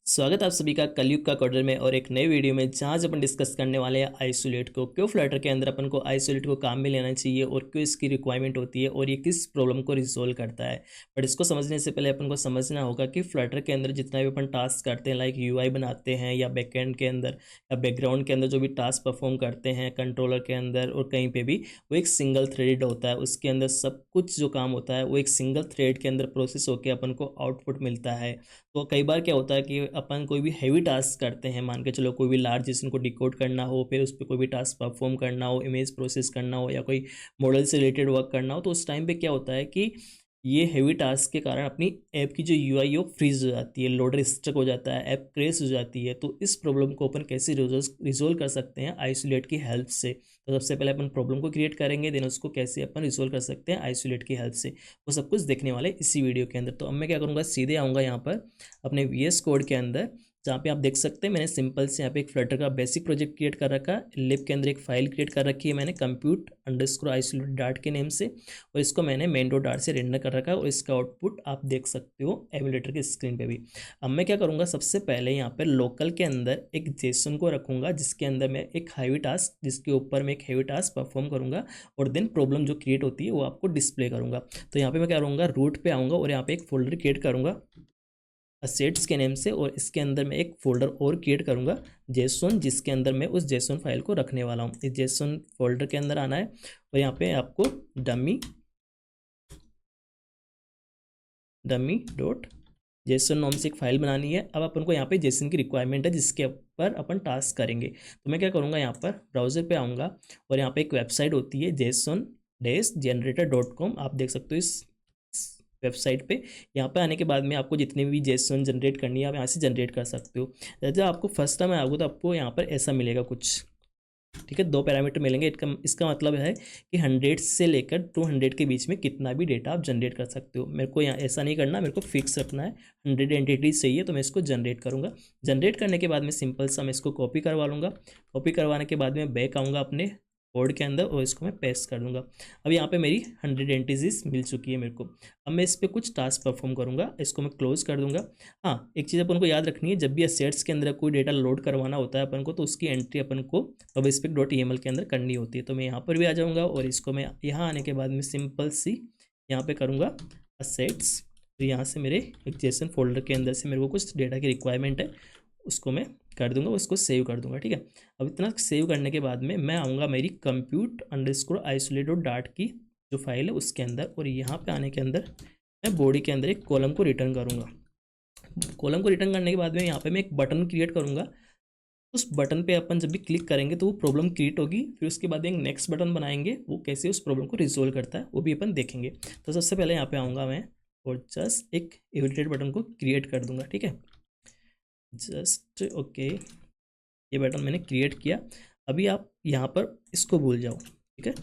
स्वागत है आप सभी का कलयुग का कॉर्नर में और एक नई वीडियो में जहां से अपन डिस्कस करने वाले हैं आइसोलेट को। क्यों फ्लटर के अंदर अपन को आइसोलेट को काम में लेना चाहिए और क्यों इसकी रिक्वायरमेंट होती है और ये किस प्रॉब्लम को रिजोल्व करता है। बट इसको समझने से पहले अपन को समझना होगा कि फ्लटर के अंदर जितना भी अपन टास्क करते हैं, लाइक यूआई बनाते हैं या बैकएंड के अंदर या बैकग्राउंड के अंदर जो भी टास्क परफॉर्म करते हैं कंट्रोलर के अंदर और कहीं पर भी, वो एक सिंगल थ्रेडेड होता है। उसके अंदर सब कुछ जो काम होता है वो एक सिंगल थ्रेड के अंदर प्रोसेस होकर अपन को आउटपुट मिलता है। तो कई बार क्या होता है कि अपन कोई भी हैवी टास्क करते हैं, मान के चलो कोई भी लार्ज जिसको को डिकोड करना हो, फिर उस पर कोई भी टास्क परफॉर्म करना हो, इमेज प्रोसेस करना हो या कोई मॉडल से रिलेटेड वर्क करना हो, तो उस टाइम पे क्या होता है कि ये हैवी टास्क के कारण अपनी ऐप की जो यूआई है वो फ्रीज हो जाती है, लोडर स्टक हो जाता है, ऐप क्रैश हो जाती है। तो इस प्रॉब्लम को अपन कैसे रिजोल्व कर सकते हैं आइसोलेट की हेल्प से। तो सबसे पहले अपन प्रॉब्लम को क्रिएट करेंगे, देन उसको कैसे अपन रिजोल्व कर सकते हैं आइसोलेट की हेल्प से, वो सब कुछ देखने वाले इसी वीडियो के अंदर। तो अब मैं क्या करूँगा, सीधे आऊँगा यहाँ पर अपने VS कोड के अंदर, जहाँ पे आप देख सकते हैं मैंने सिंपल से यहाँ पे एक फ्लटर का बेसिक प्रोजेक्ट क्रिएट कर रखा है। लिब के अंदर एक फाइल क्रिएट कर रखी है मैंने compute_isolate डार्ट के नेम से, और इसको मैंने मेन डॉट डार्ट से रेंडर कर रखा है और इसका आउटपुट आप देख सकते हो एमुलेटर की स्क्रीन पे भी। अब मैं क्या करूँगा, सबसे पहले यहाँ पर लोकल के अंदर एक जेसन को रखूँगा जिसके अंदर मैं एक हैवी टास्क, जिसके ऊपर मैं एक हैवी टास्क परफॉर्म करूँगा और देन प्रॉब्लम जो क्रिएट होती है वो आपको डिस्प्ले करूँगा। तो यहाँ पे मैं क्या करूँगा, रूट पे आऊँगा और यहाँ पे एक फोल्डर क्रिएट करूँगा असेट्स के नेम से, और इसके अंदर मैं एक फोल्डर और क्रिएट करूँगा जेसन, जिसके अंदर मैं उस जेसन फाइल को रखने वाला हूँ। इस जेसन फोल्डर के अंदर आना है और यहाँ पे आपको डमी डॉट जेसन नाम से एक फाइल बनानी है। अब अपन को यहाँ पे जेसन की रिक्वायरमेंट है जिसके ऊपर अपन टास्क करेंगे। तो मैं क्या करूँगा, यहाँ पर ब्राउजर पे आऊँगा और यहाँ पे एक वेबसाइट होती है JSON-generator.com, आप देख सकते हो इस वेबसाइट पे। यहाँ पे आने के बाद में आपको जितने भी जेसन जनरेट करनी है आप यहाँ से जनरेट कर सकते हो। जब आपको फर्स्ट टाइम आएगा तो आपको यहाँ पर ऐसा मिलेगा कुछ, ठीक है, 2 पैरामीटर मिलेंगे। इसका मतलब है कि 100 से लेकर 200 के बीच में कितना भी डेटा आप जनरेट कर सकते हो। मेरे को यहाँ ऐसा नहीं करना, मेरे को फिक्स रखना है, 100 एंटिटीज चाहिए, तो मैं इसको जनरेट करूँगा। जनरेट करने के बाद में सिंपल सा मैं इसको कॉपी करवा लूँगा। कॉपी करवाने के बाद में बैक आऊँगा अपने कोड के अंदर और इसको मैं पेस्ट कर दूंगा। अब यहाँ पे मेरी 100 एंटिटीज मिल चुकी है मेरे को। अब मैं इस पर कुछ टास्क परफॉर्म करूँगा, इसको मैं क्लोज कर दूंगा। हाँ, एक चीज़ अपन को याद रखनी है, जब भी असेट्स के अंदर कोई डेटा लोड करवाना होता है अपन को, तो उसकी एंट्री अपन को public.yml के अंदर करनी होती है। तो मैं यहाँ पर भी आ जाऊँगा और इसको मैं यहाँ आने के बाद में सिंपल सी यहाँ पे करूँगा असेट्स। तो यहाँ से मेरे एक जेसन फोल्डर के अंदर से मेरे को कुछ डेटा की रिक्वायरमेंट है, उसको मैं कर दूंगा, उसको सेव कर दूंगा। ठीक है, अब इतना सेव करने के बाद में मैं आऊँगा मेरी compute_isolate.dart की जो फाइल है उसके अंदर, और यहाँ पे आने के अंदर मैं बॉडी के अंदर एक कॉलम को रिटर्न करूँगा। कॉलम को रिटर्न करने के बाद में यहाँ पे मैं एक बटन क्रिएट करूँगा। उस बटन पे अपन जब भी क्लिक करेंगे तो वो प्रॉब्लम क्रिएट होगी, फिर उसके बाद एक नेक्स्ट बटन बनाएंगे, वो कैसे उस प्रॉब्लम को रिजोल्व करता है वो भी अपन देखेंगे। तो सबसे पहले यहाँ पे आऊँगा मैं और जस्ट एक एडिटेड बटन को क्रिएट कर दूंगा। ठीक है, जस्ट ओके, ये बटन मैंने क्रिएट किया। अभी आप यहाँ पर इसको भूल जाओ। ठीक है,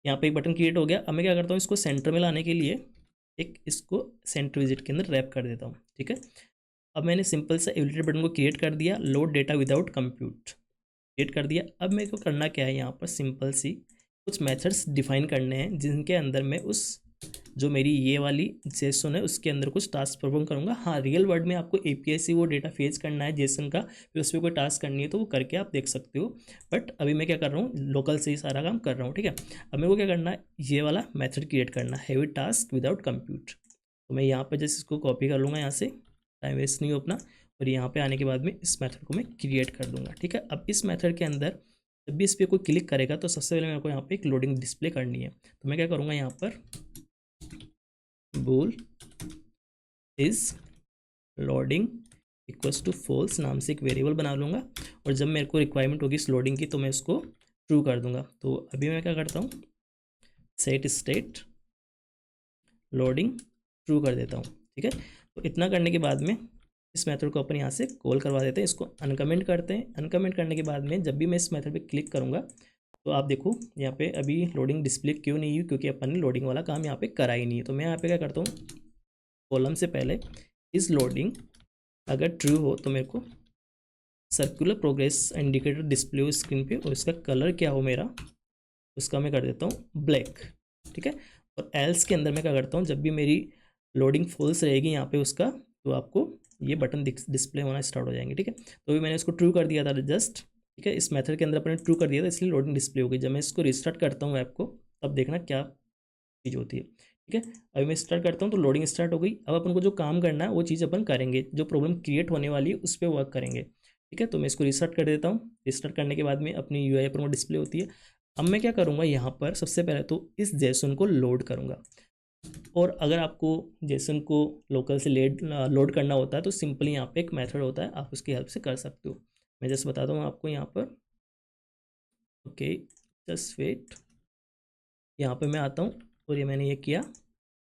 यहाँ पे एक बटन क्रिएट हो गया। अब मैं क्या करता हूँ, इसको सेंटर में लाने के लिए एक इसको सेंटर विजिट के अंदर रैप कर देता हूँ। ठीक है, अब मैंने सिंपल सा एडिटर बटन को क्रिएट कर दिया, load data without compute create कर दिया। अब मेरे को करना क्या है, यहाँ पर सिंपल सी कुछ मेथड्स डिफाइन करने हैं जिनके अंदर मैं उस जो मेरी ये वाली जेसन है उसके अंदर कुछ टास्क परफॉर्म करूँगा। हाँ, रियल वर्ल्ड में आपको API से वो डेटा फेच करना है जेसन का, फिर उस पर कोई टास्क करनी है तो वो करके आप देख सकते हो। बट अभी मैं क्या कर रहा हूँ, लोकल से ही सारा काम कर रहा हूँ। ठीक है, अब मेरे को क्या करना है, ये वाला मेथड क्रिएट करना है, हैवी टास्क विदाउट कंप्यूट। तो मैं यहाँ पर जैसे इसको कॉपी कर लूँगा यहाँ से, टाइम वेस्ट नहीं हो अपना, और यहाँ पे आने के बाद में इस मेथड को मैं क्रिएट कर दूंगा। ठीक है, अब इस मेथड के अंदर जब भी इस पर कोई क्लिक करेगा तो सबसे पहले मेरे को यहाँ पे एक लोडिंग डिस्प्ले करनी है। तो मैं क्या करूँगा, यहाँ पर bool is loading equals to false नाम से एक वेरिएबल बना लूँगा, और जब मेरे को रिक्वायरमेंट होगी इस लोडिंग की तो मैं इसको ट्रू कर दूंगा। तो अभी मैं क्या करता हूँ, सेट स्टेट लोडिंग ट्रू कर देता हूँ। ठीक है, तो इतना करने के बाद में इस मेथड को अपन यहाँ से कॉल करवा देते हैं, इसको अनकमेंट करते हैं। अनकमेंट करने के बाद में जब भी मैं इस मेथड पे क्लिक करूँगा तो आप देखो यहाँ पे अभी लोडिंग डिस्प्ले क्यों नहीं हुई, क्योंकि अपन ने लोडिंग वाला काम यहाँ पे करा ही नहीं है। तो मैं यहाँ पे क्या करता हूँ, कॉलम से पहले इस लोडिंग अगर ट्रू हो तो मेरे को सर्कुलर प्रोग्रेस इंडिकेटर डिस्प्ले हो स्क्रीन पे, और इसका कलर क्या हो मेरा, उसका मैं कर देता हूँ ब्लैक। ठीक है, और एल्स के अंदर मैं क्या करता हूँ, जब भी मेरी लोडिंग फॉल्स रहेगी यहाँ पे उसका, तो आपको ये बटन डिस्प्ले होना स्टार्ट हो जाएंगे, ठीक है। तो अभी मैंने इसको ट्रू कर दिया था जस्ट, ठीक है, इस मेथड के अंदर अपने ट्रू कर दिया था, इसलिए लोडिंग डिस्प्ले हो गई। जब मैं इसको रिस्टार्ट करता हूँ ऐप को, तब देखना क्या चीज़ होती है, ठीक है। अभी मैं स्टार्ट करता हूँ तो लोडिंग स्टार्ट हो गई। अब अपन को जो काम करना है वो चीज़ अपन करेंगे, जो प्रॉब्लम क्रिएट होने वाली है उस पर वर्क करेंगे, ठीक है। तो मैं इसको रिस्टार्ट कर देता हूँ। रिस्टार्ट करने के बाद में अपनी यूआई अपन को डिस्प्ले होती है। अब मैं क्या करूँगा, यहाँ पर सबसे पहले तो इस जेसन को लोड करूँगा। और अगर आपको जेसन को लोकल से लोड करना होता है तो सिंपली यहाँ पे एक मेथड होता है, आप उसकी हेल्प से कर सकते हो। मैं जस्ट बताता हूँ आपको यहाँ पर, ओके जस्ट वेट। यहाँ पे मैं आता हूँ और ये मैंने ये किया,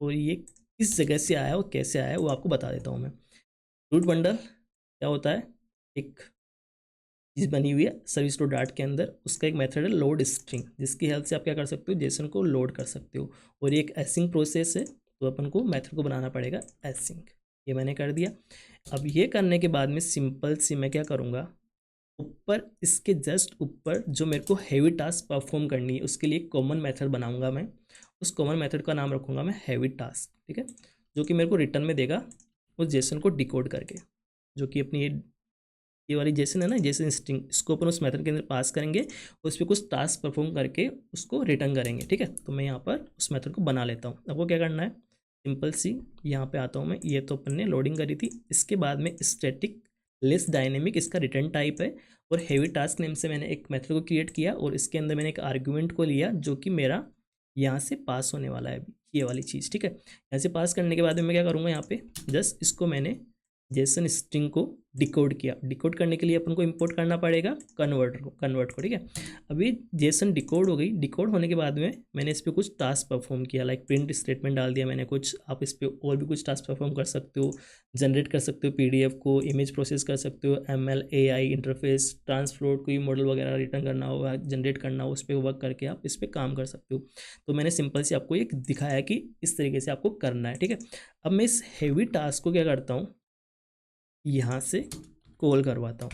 और ये किस जगह से आया और कैसे आया वो आपको बता देता हूँ मैं। रूट बंडल क्या होता है, एक चीज़ बनी हुई है सर्विस टू डाट के अंदर, उसका एक मेथड है लोड स्ट्रिंग, जिसकी हेल्प से आप क्या कर सकते हो, जेसन को लोड कर सकते हो। और ये एक एसिंग प्रोसेस है, तो अपन को मेथड को बनाना पड़ेगा एसिंग। ये मैंने कर दिया। अब ये करने के बाद में सिंपल सी मैं क्या करूँगा, ऊपर इसके जस्ट ऊपर जो मेरे को हैवी टास्क परफॉर्म करनी है उसके लिए कॉमन मेथड बनाऊंगा मैं। उस कॉमन मेथड का नाम रखूँगा मैं हैवी टास्क, ठीक है, जो कि मेरे को रिटर्न में देगा उस जेसन को डिकोड करके, जो कि अपनी ये वाली जेसन है ना, जेसन स्ट्रिंग, इसको अपन उस मेथड के अंदर पास करेंगे, उस पर कुछ टास्क परफॉर्म करके उसको रिटर्न करेंगे, ठीक है। तो मैं यहाँ पर उस मेथड को बना लेता हूँ। आपको क्या करना है, सिंपल सी यहाँ पे आता हूँ मैं। ये तो अपन ने लोडिंग करी थी, इसके बाद में स्टैटिक लेस डायनेमिक इसका रिटर्न टाइप है, और हैवी टास्क नेम से मैंने एक मेथड को क्रिएट किया, और इसके अंदर मैंने एक आर्गुमेंट को लिया जो कि मेरा यहाँ से पास होने वाला है ये वाली चीज़, ठीक है। यहाँ से पास करने के बाद में मैं क्या करूँगा, यहाँ पे जस्ट इसको मैंने जेसन स्ट्रिंग को डिकोड किया। डिकोड करने के लिए अपन को इंपोर्ट करना पड़ेगा कन्वर्ट को, ठीक है। अभी जेसन डिकोड हो गई। डिकोड होने के बाद में मैंने इस पर कुछ टास्क परफॉर्म किया, लाइक प्रिंट स्टेटमेंट डाल दिया मैंने कुछ। आप इस पर और भी कुछ टास्क परफॉर्म कर सकते हो, जनरेट कर सकते हो पीडीएफ को, इमेज प्रोसेस कर सकते हो, एमएल एआई इंटरफेस, ट्रांसफ्लोट कोई मॉडल वगैरह रिटर्न करना होगा, जनरेट करना हो, उस पर वर्क करके आप इस पर काम कर सकते हो। तो मैंने सिंपल से आपको एक दिखाया कि इस तरीके से आपको करना है, ठीक है। अब मैं इस हैवी टास्क को क्या करता हूँ, यहाँ से कॉल करवाता हूँ,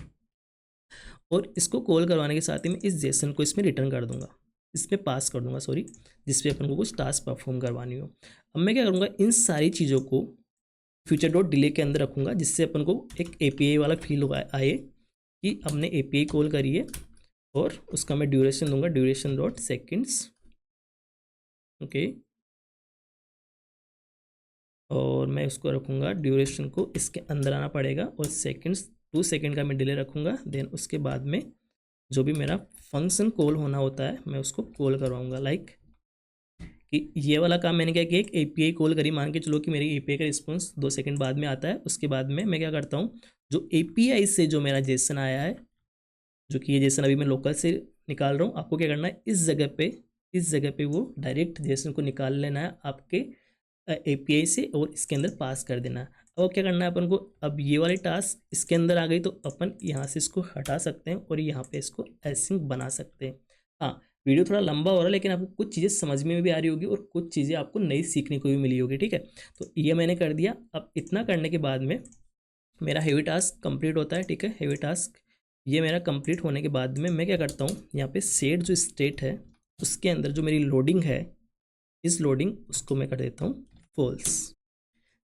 और इसको कॉल करवाने के साथ ही मैं इस जेसन को इसमें रिटर्न कर दूंगा, इसमें पास कर दूंगा सॉरी, जिसपे अपन को कुछ टास्क परफॉर्म करवानी हो। अब मैं क्या करूँगा, इन सारी चीज़ों को फ्यूचर डॉट डिले के अंदर रखूँगा, जिससे अपन को एक एपीआई वाला फील आए कि हमने एपीआई कॉल करी है, और उसका मैं ड्यूरेशन दूंगा, ड्यूरेशन डॉट सेकेंड्स, ओके। और मैं उसको रखूँगा, ड्यूरेशन को इसके अंदर आना पड़ेगा, और सेकंड्स 2 सेकंड का मैं डिले रखूँगा। देन उसके बाद में जो भी मेरा फंक्शन कॉल होना होता है मैं उसको कॉल करवाऊँगा, लाइक कि ये वाला काम मैंने क्या किया, एक एपीआई कॉल करी, मान के चलो कि मेरी एपीआई का रिस्पॉन्स 2 सेकंड बाद में आता है। उसके बाद में मैं क्या करता हूँ, जो एपीआई से जो मेरा जेसन आया है, जो कि ये जेसन अभी मैं लोकल से निकाल रहा हूँ, आपको क्या करना है, इस जगह पे वो डायरेक्ट जेसन को निकाल लेना है आपके एपीआई से, और इसके अंदर पास कर देना है। अब क्या करना है अपन को, अब ये वाली टास्क इसके अंदर आ गई, तो अपन यहाँ से इसको हटा सकते हैं और यहाँ पे इसको एसिंक बना सकते हैं। हाँ, वीडियो थोड़ा लंबा हो रहा है, लेकिन आपको कुछ चीज़ें समझ में भी आ रही होगी और कुछ चीज़ें आपको नई सीखने को भी मिली होगी, ठीक है। तो ये मैंने कर दिया। अब इतना करने के बाद में मेरा हैवी टास्क कंप्लीट होता है, ठीक है। हैवी टास्क ये मेरा कंप्लीट होने के बाद में मैं क्या करता हूँ, यहाँ पे सेट जो स्टेट है उसके अंदर जो मेरी लोडिंग है, इस लोडिंग उसको मैं कर देता हूँ फॉल्स,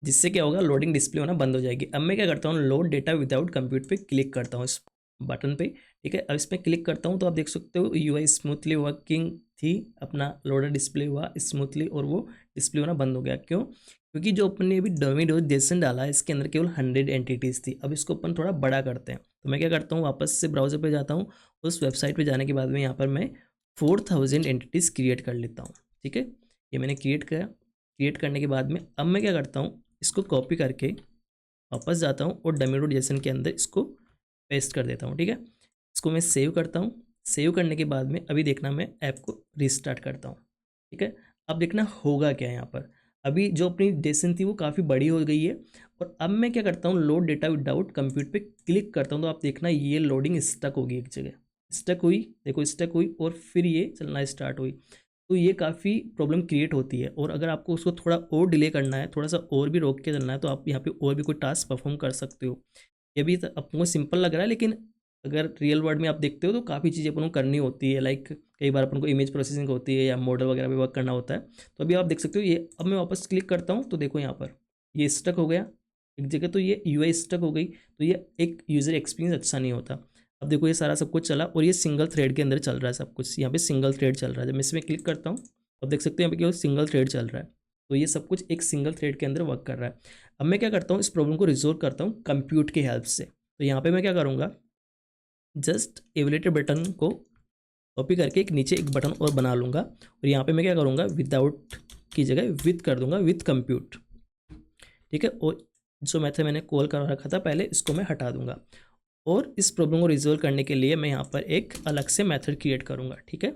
जिससे क्या होगा, लोडिंग डिस्प्ले होना बंद हो जाएगी। अब मैं क्या करता हूँ, लोड डेटा विदाउट कंप्यूट पे क्लिक करता हूँ, इस बटन पे, ठीक है। अब इस पर क्लिक करता हूँ तो आप देख सकते हो यूआई स्मूथली वर्किंग थी, अपना लोडर डिस्प्ले हुआ स्मूथली, और वो डिस्प्ले होना बंद हो गया। क्यों? क्योंकि जो अपन ने अभी डमी डोज जेसन डाला है इसके अंदर केवल 100 एंटिटीज़ थी। अब इसको अपन थोड़ा बड़ा करते हैं, तो मैं क्या करता हूँ, वापस से ब्राउजर पर जाता हूँ, उस वेबसाइट पर जाने के बाद में यहाँ पर मैं 4000 एंटिटीज़ क्रिएट कर लेता हूँ, ठीक है। ये मैंने क्रिएट किया। क्रिएट करने के बाद में अब मैं क्या करता हूँ, इसको कॉपी करके वापस जाता हूँ और डमी डॉट जेसन के अंदर इसको पेस्ट कर देता हूँ, ठीक है। इसको मैं सेव करता हूँ। सेव करने के बाद में अभी देखना, मैं ऐप को रिस्टार्ट करता हूँ, ठीक है। अब देखना होगा क्या यहाँ पर, अभी जो अपनी जेसन थी वो काफ़ी बड़ी हो गई है। और अब मैं क्या करता हूँ, लोड डेटा विदाउट कंप्यूट पे क्लिक करता हूँ, तो आप देखना ये लोडिंग स्टक होगी एक जगह, स्टक हुई, देखो स्टक हुई, और फिर ये चलना स्टार्ट हुई। तो ये काफ़ी प्रॉब्लम क्रिएट होती है, और अगर आपको उसको थोड़ा और डिले करना है, थोड़ा सा और भी रोक के चलना है, तो आप यहाँ पे और भी कोई टास्क परफॉर्म कर सकते हो। ये भी आपको सिंपल लग रहा है, लेकिन अगर रियल वर्ल्ड में आप देखते हो तो काफ़ी चीज़ें अपन को करनी होती है, लाइक कई बार अपन को इमेज प्रोसेसिंग होती है या मॉडल वगैरह पे वर्क करना होता है। तो अभी आप देख सकते हो ये, अब मैं वापस क्लिक करता हूँ तो देखो यहाँ पर ये स्टक हो गया, एक जगह तो ये यूआई स्टक हो गई, तो ये एक यूज़र एक्सपीरियंस अच्छा नहीं होता। अब देखो ये सारा सब कुछ चला और ये सिंगल थ्रेड के अंदर चल रहा है सब कुछ, यहाँ पे सिंगल थ्रेड चल रहा है। जब मैं इसमें क्लिक करता हूँ अब देख सकते हैं यहाँ पे केवल सिंगल थ्रेड चल रहा है, तो ये सब कुछ एक सिंगल थ्रेड के अंदर वर्क कर रहा है। अब मैं क्या करता हूँ, इस प्रॉब्लम को रिजोल्व करता हूँ कंप्यूट की हेल्प से। तो यहाँ पे मैं क्या करूँगा, जस्ट एवलेटर बटन को कॉपी करके एक नीचे एक बटन और बना लूँगा और यहाँ पे मैं क्या करूँगा, विदाउट की जगह विथ कर दूंगा, विथ कंप्यूट। ठीक है, और जो मेथड मैंने कॉल करा रखा था पहले, इसको मैं हटा दूंगा और इस प्रॉब्लम को रिजोल्व करने के लिए मैं यहाँ पर एक अलग से मेथड क्रिएट करूँगा। ठीक है,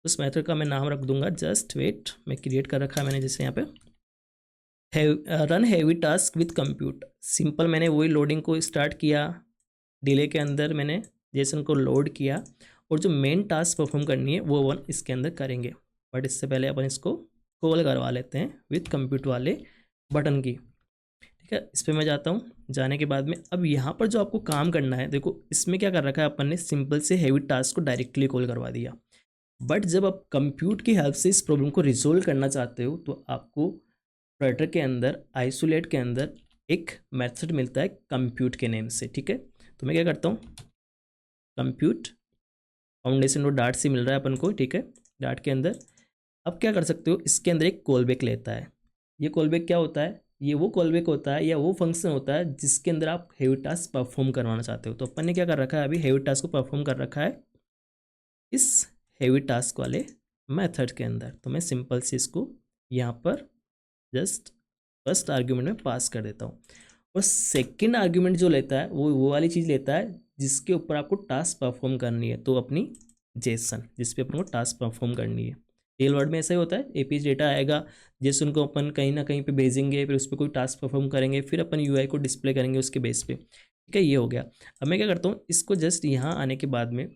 उस मेथड का मैं नाम रख दूंगा जस्ट वेट। मैं क्रिएट कर रखा है मैंने, जैसे यहाँ पे run heavy task with compute. Simple मैंने वही लोडिंग को स्टार्ट किया, डिले के अंदर मैंने जेसन को लोड किया और जो मेन टास्क परफॉर्म करनी है वो वन इसके अंदर करेंगे। बट इससे पहले अपन इसको कॉल करवा लेते हैं विथ कंप्यूट वाले बटन की। ठीक है, इस पर मैं जाता हूँ। जाने के बाद में अब यहाँ पर जो आपको काम करना है, देखो इसमें क्या कर रखा है अपन ने, सिंपल से हैवी टास्क को डायरेक्टली कॉल करवा दिया। बट जब आप कंप्यूट की हेल्प से इस प्रॉब्लम को रिजोल्व करना चाहते हो तो आपको फ्लटर के अंदर, आइसोलेट के अंदर एक मेथड मिलता है कंप्यूट के नेम से। ठीक है, तो मैं क्या करता हूँ, कंप्यूट फाउंडेशन वो डार्ट से मिल रहा है अपन को। ठीक है, डार्ट के अंदर अब क्या कर सकते हो, इसके अंदर एक कॉल बैक लेता है। ये कॉल बैक क्या होता है, ये वो कॉल बैक होता है या वो फंक्शन होता है जिसके अंदर आप हैवी टास्क परफॉर्म करवाना चाहते हो। तो अपन ने क्या कर रखा है, अभी हैवी टास्क को परफॉर्म कर रखा है इस हैवी टास्क वाले मेथड के अंदर। तो मैं सिंपल से इसको यहाँ पर जस्ट फर्स्ट आर्ग्यूमेंट में पास कर देता हूँ और सेकंड आर्ग्यूमेंट जो लेता है वो वाली चीज़ लेता है जिसके ऊपर आपको टास्क परफॉर्म करनी है। तो अपनी जेसन जिस पे अपन को टास्क परफॉर्म करनी है, रियल वर्ल्ड में ऐसा ही होता है। एपीएस डेटा आएगा, जेसन को अपन कहीं ना कहीं पे भेजेंगे, फिर उस पर कोई टास्क परफॉर्म करेंगे, फिर अपन यूआई को डिस्प्ले करेंगे उसके बेस पे। ठीक है, ये हो गया। अब मैं क्या करता हूँ, इसको जस्ट यहाँ आने के बाद में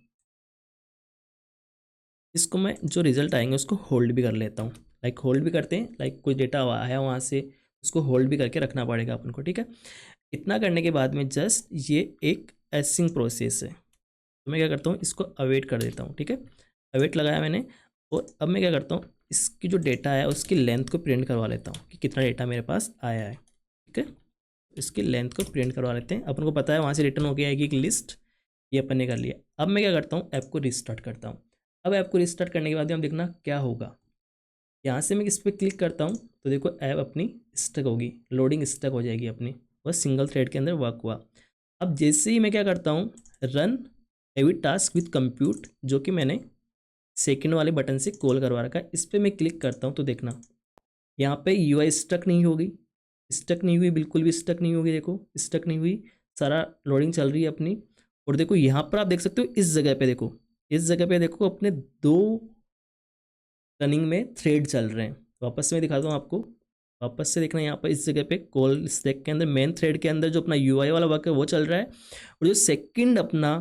इसको मैं जो रिजल्ट आएंगे उसको होल्ड भी कर लेता हूँ। लाइक होल्ड भी करते हैं, लाइक कोई डेटा आया वहाँ से उसको होल्ड भी करके रखना पड़ेगा अपन को। ठीक है, इतना करने के बाद में जस्ट ये एक एसिंग प्रोसेस है, तो मैं क्या करता हूँ, इसको अवेट कर देता हूँ। ठीक है, अवेट लगाया मैंने और अब मैं क्या करता हूँ, इसकी जो डेटा है उसकी लेंथ को प्रिंट करवा लेता हूँ कि कितना डेटा मेरे पास आया है। ठीक है, इसकी लेंथ को प्रिंट करवा लेते हैं। अपन को पता है वहाँ से रिटर्न हो गया है कि एक लिस्ट, ये अपन ने कर लिया। अब मैं क्या करता हूँ, ऐप को रिस्टार्ट करता हूँ। अब ऐप को रिस्टार्ट करने के बाद हम देखना क्या होगा। यहाँ से मैं इस पर क्लिक करता हूँ तो देखो ऐप अपनी स्टक होगी, लोडिंग स्टक हो जाएगी अपनी, बस सिंगल थ्रेड के अंदर वर्क हुआ। अब जैसे ही मैं क्या करता हूँ, run heavy task with compute, जो कि मैंने सेकंड वाले बटन से कॉल करवा रखा है, इस पर मैं क्लिक करता हूँ तो देखना यहाँ पे यूआई स्टक नहीं होगी, स्टक नहीं हुई, बिल्कुल भी स्टक नहीं होगी। देखो स्टक नहीं हुई, सारा लोडिंग चल रही है अपनी। और देखो यहाँ पर आप देख सकते हो इस जगह पे, देखो इस जगह पे देखो अपने 2 रनिंग में थ्रेड चल रहे हैं। वापस मैं दिखाता हूँ आपको, वापस से देखना यहाँ पर इस जगह पे कॉल स्टैक के अंदर मेन थ्रेड के अंदर जो अपना यूआई वाला वर्क है वो चल रहा है और जो सेकंड अपना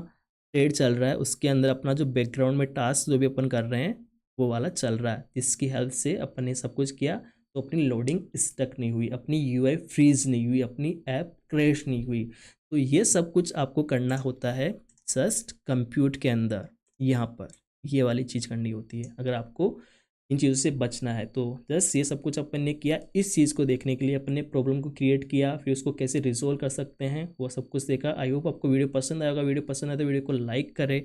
थ्रेड चल रहा है उसके अंदर अपना जो बैकग्राउंड में टास्क जो भी अपन कर रहे हैं वो वाला चल रहा है, जिसकी हेल्प से अपन ने सब कुछ किया। तो अपनी लोडिंग स्टक नहीं हुई, अपनी यूआई फ्रीज नहीं हुई, अपनी ऐप क्रैश नहीं हुई। तो ये सब कुछ आपको करना होता है जस्ट कंप्यूट के अंदर, यहाँ पर ये वाली चीज़ करनी होती है अगर आपको इन चीज़ों से बचना है। तो जस्ट ये सब कुछ अपन ने किया, इस चीज़ को देखने के लिए अपन ने प्रॉब्लम को क्रिएट किया, फिर उसको कैसे रिजोल्व कर सकते हैं वो सब कुछ देखा। आई होप आपको वीडियो पसंद आएगा। वीडियो पसंद आए तो वीडियो को लाइक करें